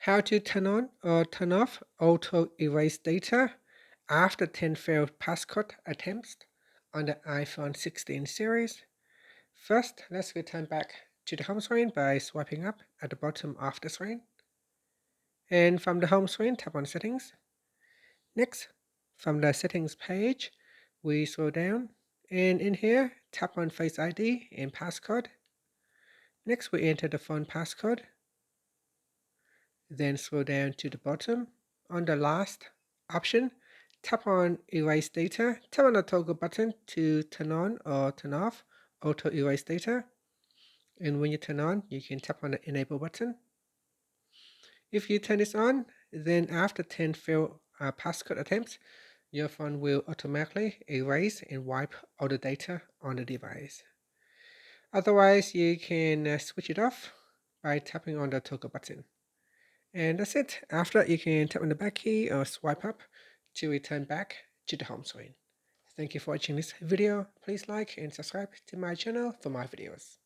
How to turn on or turn off auto erase data after 10 failed passcode attempts on the iPhone 16 series. First, let's return back to the home screen by swiping up at the bottom of the screen. And from the home screen, tap on Settings. Next, from the Settings page, we scroll down, and in here, tap on Face ID and passcode. Next, we enter the phone passcode. Then scroll down to the bottom. On the last option, tap on Erase Data. Tap on the toggle button to turn on or turn off Auto Erase Data. And when you turn on, you can tap on the Enable button. If you turn this on, then after 10 failed passcode attempts, your phone will automatically erase and wipe all the data on the device. Otherwise, you can switch it off by tapping on the toggle button. And that's it. After, you can tap on the back key or swipe up to return back to the home screen. Thank you for watching this video. Please like and subscribe to my channel for more videos.